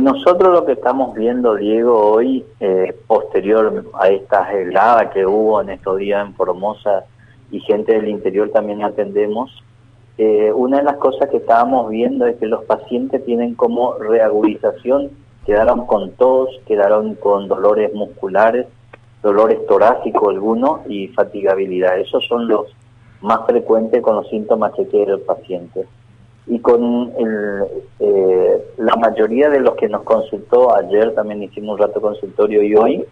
nosotros lo que estamos viendo, Diego, hoy, posterior a esta helada que hubo en estos días en Formosa y gente del interior también atendemos, una de las cosas que estábamos viendo es que los pacientes tienen como reagudización, quedaron con tos, quedaron con dolores musculares, dolores torácicos algunos y fatigabilidad. Esos son los más frecuentes con los síntomas que tiene el paciente. Y con la mayoría de los que nos consultó, ayer también hicimos un rato consultorio y hoy,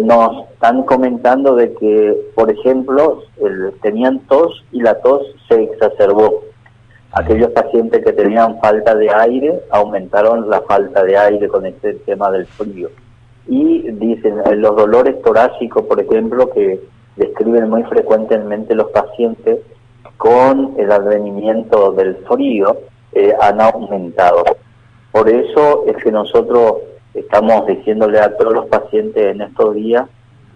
nos están comentando de que, por ejemplo, tenían tos y la tos se exacerbó. Aquellos pacientes que tenían falta de aire, aumentaron la falta de aire con este tema del frío. Y dicen, los dolores torácicos, por ejemplo, que describen muy frecuentemente los pacientes, con el advenimiento del frío, han aumentado. Por eso es que nosotros estamos diciéndole a todos los pacientes en estos días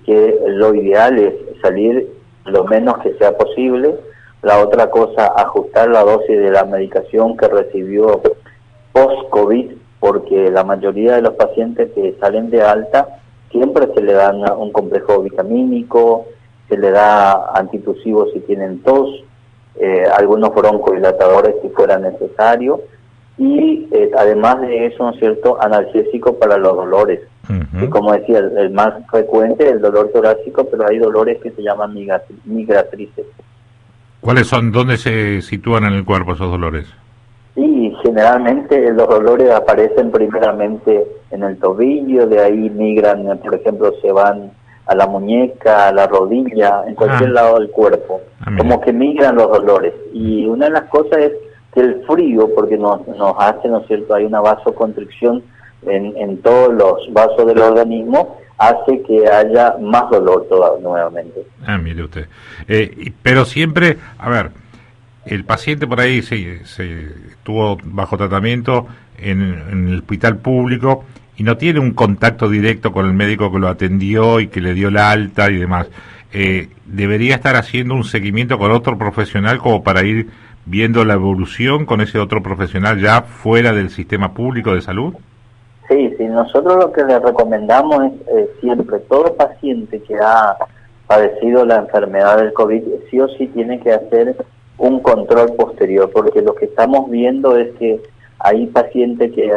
que lo ideal es salir lo menos que sea posible. La otra cosa, ajustar la dosis de la medicación que recibió post-COVID, porque la mayoría de los pacientes que salen de alta siempre se le dan un complejo vitamínico, se le da antitusivos si tienen tos, algunos broncodilatadores si fuera necesario, y además de eso, ¿no es cierto?, analgésico para los dolores. Y como decía, el más frecuente es el dolor torácico, pero hay dolores que se llaman migratrices. ¿Cuáles son? ¿Dónde se sitúan en el cuerpo esos dolores? Y generalmente los dolores aparecen primeramente en el tobillo, de ahí migran, por ejemplo, se van a la muñeca, a la rodilla, en cualquier lado del cuerpo, como que migran los dolores. Y una de las cosas es que el frío, porque nos hace, ¿no es cierto?, hay una vasoconstricción en todos los vasos del organismo, hace que haya más dolor nuevamente. Mire usted. Pero siempre, a ver, el paciente por ahí se estuvo bajo tratamiento en el hospital público y no tiene un contacto directo con el médico que lo atendió y que le dio la alta y demás. ¿Debería estar haciendo un seguimiento con otro profesional como para ir viendo la evolución con ese otro profesional ya fuera del sistema público de salud? Sí, nosotros lo que le recomendamos es siempre, todo paciente que ha padecido la enfermedad del COVID, sí o sí tiene que hacer un control posterior, porque lo que estamos viendo es que hay pacientes que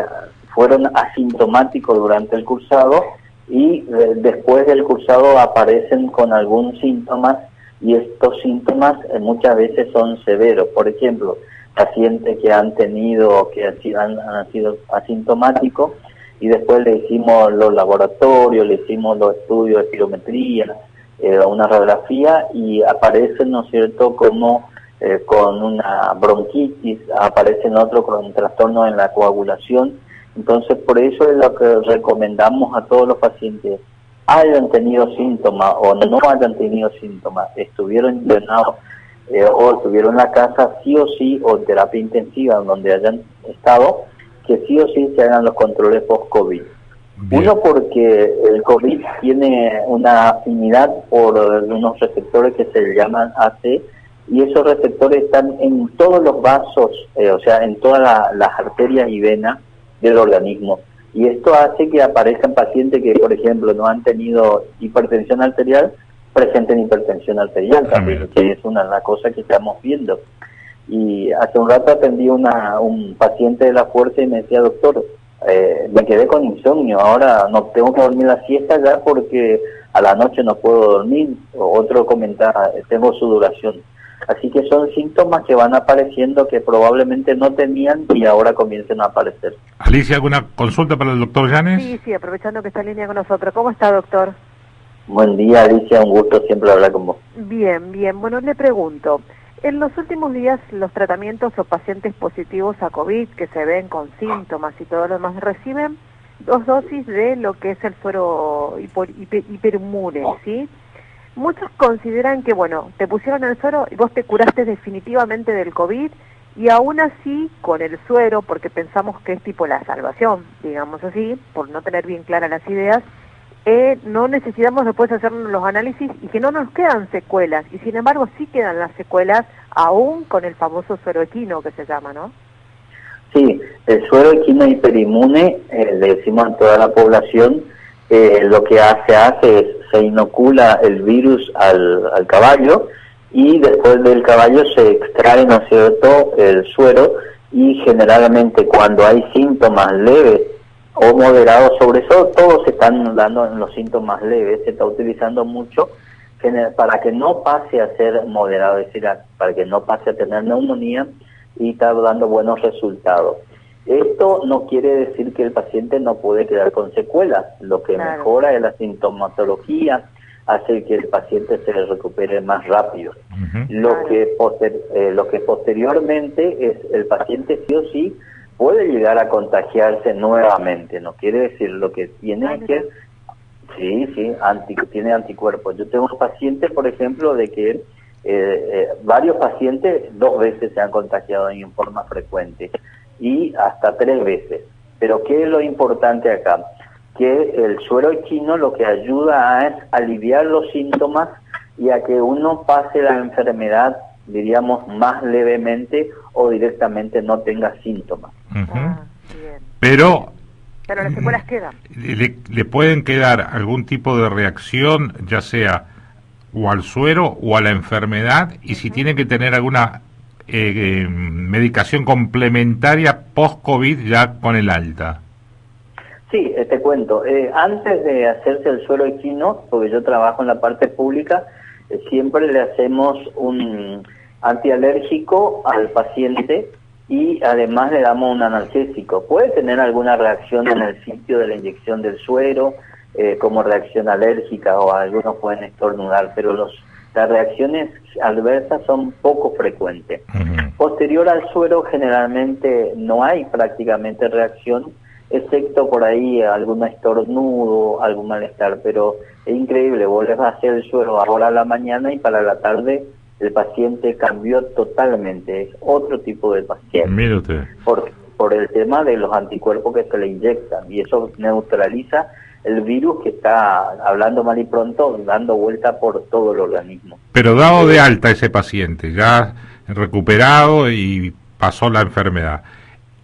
fueron asintomáticos durante el cursado y después del cursado aparecen con algún síntoma, y estos síntomas muchas veces son severos. Por ejemplo, pacientes que han sido asintomáticos y después le hicimos los laboratorios, le hicimos los estudios de espirometría, una radiografía, y aparecen, ¿no es cierto?, como con una bronquitis, aparecen otros con trastornos en la coagulación. Entonces, por eso es lo que recomendamos a todos los pacientes, hayan tenido síntomas o no hayan tenido síntomas, estuvieron internados o estuvieron en la casa, sí o sí, o en terapia intensiva, donde hayan estado, que sí o sí se hagan los controles post-COVID. Uno, porque el COVID tiene una afinidad por unos receptores que se llaman AC, y esos receptores están en todos los vasos, o sea, en todas las arterias y venas del organismo. Y esto hace que aparezcan pacientes que, por ejemplo, no han tenido hipertensión arterial, presenten hipertensión arterial también, que es una de las cosas que estamos viendo. Y hace un rato atendí un paciente de la fuerza y me decía, doctor, me quedé con insomnio, ahora no tengo que dormir la siesta ya porque a la noche no puedo dormir. Otro comentaba, tengo sudoración. Así que son síntomas que van apareciendo que probablemente no tenían y ahora comienzan a aparecer. Alicia, ¿alguna consulta para el doctor Llanes? Sí, aprovechando que está en línea con nosotros. ¿Cómo está, doctor? Buen día, Alicia, un gusto siempre hablar con vos. Bien. Bueno, le pregunto, en los últimos días los tratamientos o pacientes positivos a COVID que se ven con síntomas y todo lo demás reciben 2 dosis de lo que es el suero hiperinmune, ¿sí? Muchos consideran que, bueno, te pusieron el suero y vos te curaste definitivamente del COVID, y aún así, con el suero, porque pensamos que es tipo la salvación, digamos así, por no tener bien claras las ideas, no necesitamos después hacernos los análisis y que no nos quedan secuelas, y sin embargo sí quedan las secuelas, aún con el famoso suero equino que se llama, ¿no? Sí, el suero equino hiperinmune, le decimos a toda la población, lo que hace es, se inocula el virus al caballo y después del caballo se extrae, ¿no es cierto?, el suero, y generalmente cuando hay síntomas leves o moderados, sobre eso todos se están dando en los síntomas leves, se está utilizando mucho para que no pase a ser moderado, es decir, para que no pase a tener neumonía, y está dando buenos resultados. Esto no quiere decir que el paciente no puede quedar con secuelas. Lo que mejora es la sintomatología, hace que el paciente se recupere más rápido. Lo que posteriormente es el paciente sí o sí puede llegar a contagiarse nuevamente. No quiere decir lo que tiene que... Sí, tiene anticuerpos. Yo tengo pacientes, por ejemplo, de que varios pacientes 2 veces se han contagiado en forma frecuente y hasta 3 veces. Pero ¿qué es lo importante acá? Que el suero equino lo que ayuda es aliviar los síntomas y a que uno pase la enfermedad, diríamos, más levemente o directamente no tenga síntomas. Pero las secuelas quedan. ¿Le pueden quedar algún tipo de reacción, ya sea o al suero o a la enfermedad? Y si tiene que tener alguna medicación complementaria post-COVID ya con el alta. Sí, te cuento. Antes de hacerse el suero equino, porque yo trabajo en la parte pública, siempre le hacemos un antialérgico al paciente y además le damos un analgésico. Puede tener alguna reacción en el sitio de la inyección del suero, como reacción alérgica, o algunos pueden estornudar, pero las reacciones adversas son poco frecuentes. Posterior al suero generalmente no hay prácticamente reacción, excepto por ahí algún estornudo, algún malestar, pero es increíble, vos le vas a hacer el suero ahora a la mañana y para la tarde el paciente cambió totalmente, es otro tipo de paciente. Mire usted. Por el tema de los anticuerpos que se le inyectan, y eso neutraliza el virus que está, hablando mal y pronto, dando vuelta por todo el organismo. Pero dado de alta ese paciente, ya recuperado y pasó la enfermedad,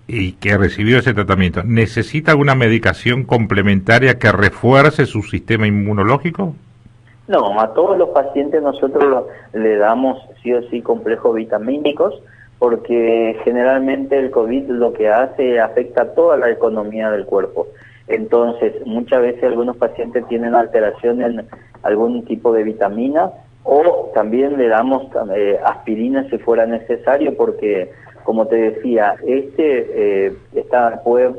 y que recibió ese tratamiento, ¿necesita alguna medicación complementaria que refuerce su sistema inmunológico? No, a todos los pacientes nosotros le damos sí o sí complejos vitamínicos, porque generalmente el COVID lo que hace afecta a toda la economía del cuerpo. Entonces, muchas veces algunos pacientes tienen alteración en algún tipo de vitamina, o también le damos aspirina si fuera necesario, porque, como te decía, puede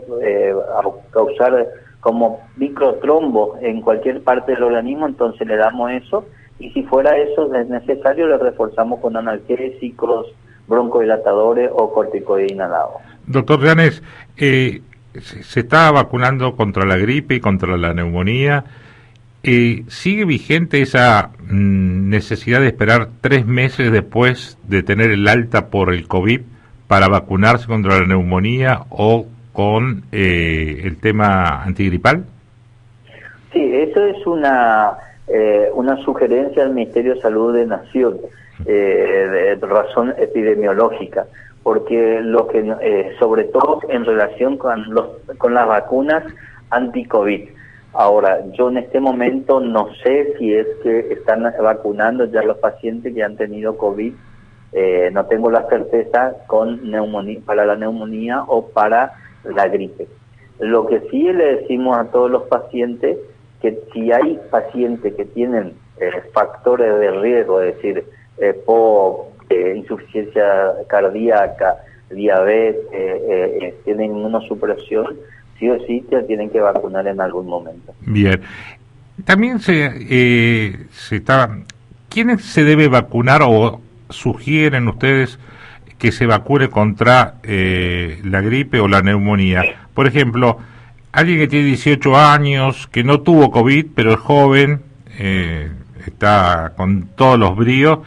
causar como microtrombos en cualquier parte del organismo, entonces le damos eso, y si fuera eso es necesario, le reforzamos con analgésicos, broncodilatadores o corticoides inhalados. Doctor Llanes, se está vacunando contra la gripe y contra la neumonía. ¿Sigue vigente esa necesidad de esperar 3 meses después de tener el alta por el COVID para vacunarse contra la neumonía o con el tema antigripal? Sí, eso es una sugerencia del Ministerio de Salud de Nación, de razón epidemiológica, porque lo que sobre todo en relación con las vacunas anti-COVID. Ahora, yo en este momento no sé si es que están vacunando ya los pacientes que han tenido COVID, no tengo la certeza con neumonía, para la neumonía o para la gripe. Lo que sí le decimos a todos los pacientes, que si hay pacientes que tienen factores de riesgo, es decir, insuficiencia cardíaca, diabetes, tienen inmunosupresión, sí o sí te tienen que vacunar en algún momento. Bien. También ¿quiénes se debe vacunar o sugieren ustedes que se vacune contra la gripe o la neumonía? Por ejemplo, alguien que tiene 18 años, que no tuvo COVID, pero es joven, está con todos los bríos,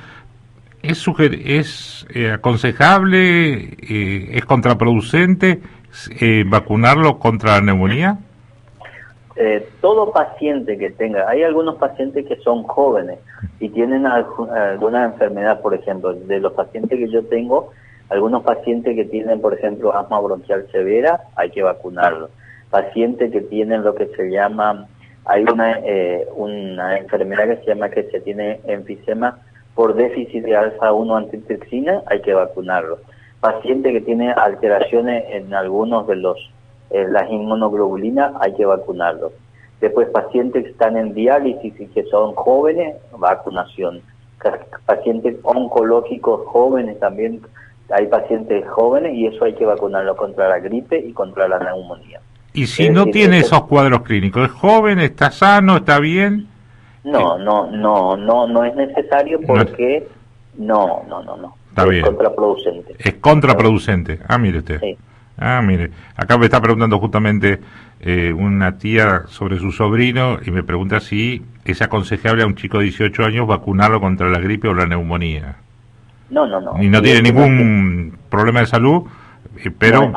¿es aconsejable, es contraproducente vacunarlo contra la neumonía? Todo paciente que tenga, hay algunos pacientes que son jóvenes y tienen alguna enfermedad, por ejemplo, de los pacientes que yo tengo, Algunos pacientes que tienen, por ejemplo, asma bronquial severa, hay que vacunarlos. Pacientes que tienen lo que se llama, hay una enfermedad que se llama que se tiene enfisema por déficit de alfa-1 antitripsina, hay que vacunarlos. Pacientes que tienen alteraciones en algunos de las inmunoglobulinas, hay que vacunarlos. Después, pacientes que están en diálisis y que son jóvenes, vacunación. Pacientes oncológicos jóvenes también, hay pacientes jóvenes y eso hay que vacunarlos contra la gripe y contra la neumonía. Y si no tiene esos cuadros clínicos, ¿es joven, está sano, está bien? No es necesario porque no. Está bien. Es contraproducente. Es contraproducente. Ah, mire usted. Sí. Ah, mire. Acá me está preguntando justamente una tía sobre su sobrino y me pregunta si es aconsejable a un chico de 18 años vacunarlo contra la gripe o la neumonía. No. Y no tiene ningún problema de salud, pero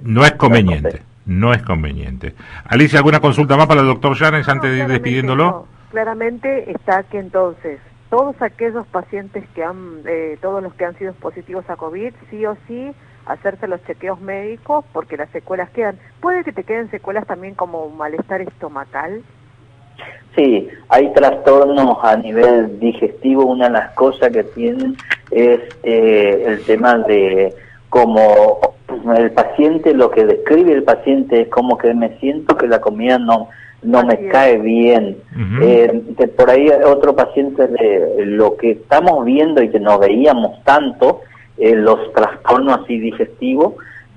no es conveniente. No es conveniente. Alicia, ¿alguna consulta más para el doctor Llanes antes de ir despidiéndolo? No. Claramente está que entonces todos aquellos pacientes todos los que han sido positivos a COVID, sí o sí, hacerse los chequeos médicos porque las secuelas quedan. ¿Puede que te queden secuelas también como malestar estomacal? Sí, hay trastornos a nivel digestivo. Una de las cosas que tienen es el tema de como el paciente, lo que describe el paciente es como que me siento que la comida no me cae bien. Por ahí otro paciente, lo que estamos viendo y que no veíamos tanto, los trastornos así digestivos,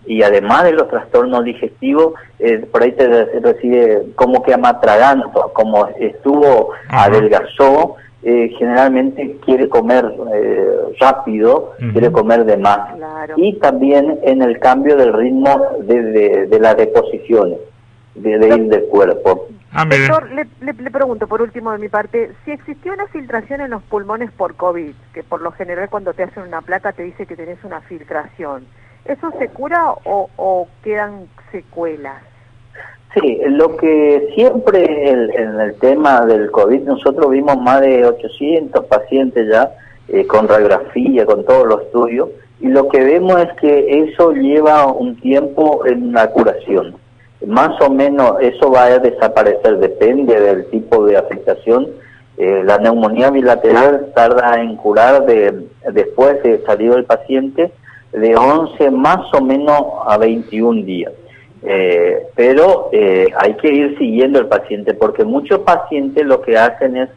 y además de los trastornos digestivos, por ahí te recibe como que amatraganto, como estuvo, adelgazó, generalmente quiere comer rápido, quiere comer de más. Claro. Y también en el cambio del ritmo de las deposiciones, de ir del cuerpo. Doctor, le pregunto por último de mi parte, si existió una filtración en los pulmones por COVID, que por lo general cuando te hacen una placa te dice que tenés una filtración, ¿eso se cura o quedan secuelas? Sí, lo que siempre en el tema del COVID, nosotros vimos más de 800 pacientes ya con radiografía, con todos los estudios, y lo que vemos es que eso lleva un tiempo en la curación. Más o menos eso va a desaparecer, depende del tipo de afectación. La neumonía bilateral tarda en curar después de salir el paciente de 11 más o menos a 21 días. Pero hay que ir siguiendo el paciente, porque muchos pacientes lo que hacen es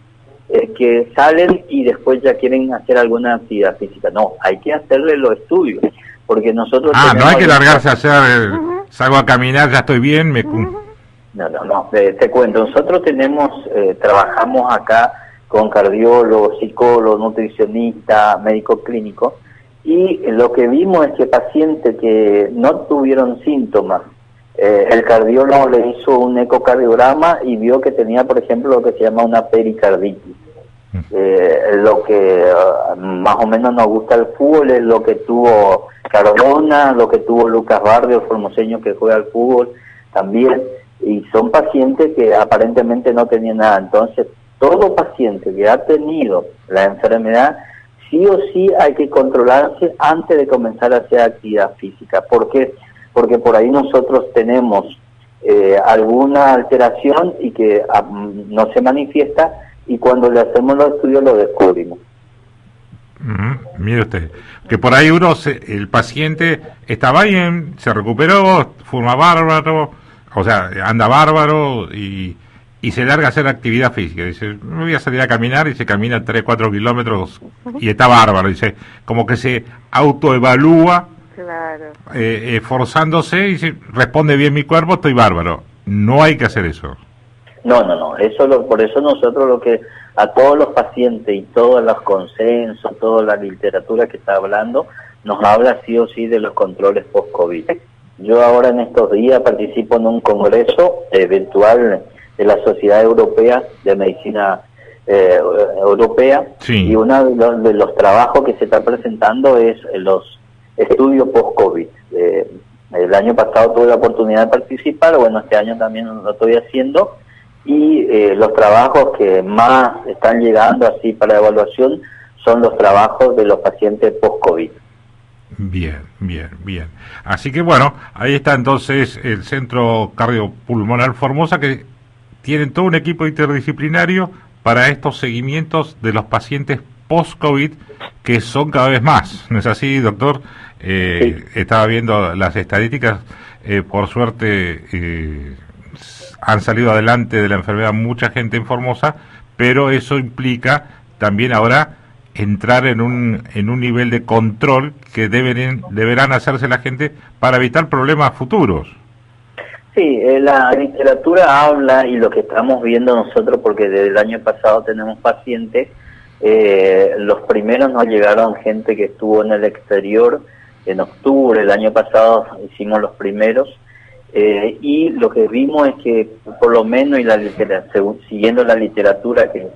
que salen y después ya quieren hacer alguna actividad física. No, hay que hacerle los estudios, porque nosotros... no hay que largarse a hacer... Salgo a caminar, ya estoy bien, No, te cuento, nosotros trabajamos acá con cardiólogos, psicólogos, nutricionistas, médicos clínicos, y lo que vimos es que pacientes que no tuvieron síntomas, el cardiólogo le hizo un ecocardiograma y vio que tenía, por ejemplo, lo que se llama una pericarditis. Lo que más o menos nos gusta el fútbol es lo que tuvo Cardona, lo que tuvo Lucas Barrio, el formoseño que juega al fútbol también, y son pacientes que aparentemente no tenían nada. Entonces, todo paciente que ha tenido la enfermedad, sí o sí hay que controlarse antes de comenzar a hacer actividad física. ¿Por qué? Porque por ahí nosotros tenemos alguna alteración y que no se manifiesta, y cuando le hacemos los estudios lo descubrimos. Mire usted, que por ahí el paciente estaba bien, se recuperó, fuma bárbaro, o sea, anda bárbaro y se larga a hacer actividad física. Dice, me voy a salir a caminar, y se camina 3-4 kilómetros y está bárbaro. Dice, como que se autoevalúa, claro, esforzándose, y dice, responde bien mi cuerpo, estoy bárbaro. No hay que hacer eso. No, por eso nosotros lo que a todos los pacientes y todos los consensos, toda la literatura que está hablando, nos habla sí o sí de los controles post-COVID. Yo ahora en estos días participo en un congreso virtual de la Sociedad Europea de Medicina Europea, sí. Y uno de los trabajos que se está presentando es los estudios post-COVID. El año pasado tuve la oportunidad de participar, bueno, este año también lo estoy haciendo, y los trabajos que más están llegando así para evaluación son los trabajos de los pacientes post-COVID. Bien, bien, bien. Así que bueno, ahí está entonces el Centro Cardiopulmonar Formosa, que tienen todo un equipo interdisciplinario para estos seguimientos de los pacientes post-COVID, que son cada vez más. ¿No es así, doctor? Sí. Estaba viendo las estadísticas, por suerte han salido adelante de la enfermedad mucha gente en Formosa, pero eso implica también ahora entrar en un nivel de control que deberán hacerse la gente para evitar problemas futuros. Sí, la literatura habla, y lo que estamos viendo nosotros, porque desde el año pasado tenemos pacientes, los primeros nos llegaron gente que estuvo en el exterior en octubre, el año pasado hicimos los primeros, y lo que vimos es que por lo menos, y siguiendo la literatura que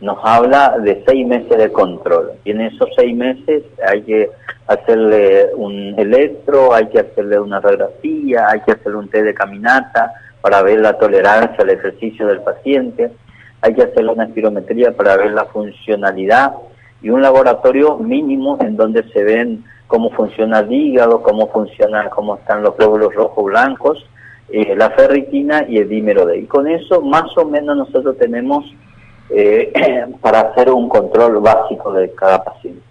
nos habla de 6 meses de control, y en esos 6 meses hay que hacerle un electro, hay que hacerle una radiografía, hay que hacerle un test de caminata para ver la tolerancia al ejercicio del paciente, hay que hacerle una espirometría para ver la funcionalidad, y un laboratorio mínimo en donde se ven cómo funciona el hígado, cómo están los glóbulos rojos blancos, la ferritina y el dímero D. Y con eso más o menos nosotros tenemos para hacer un control básico de cada paciente.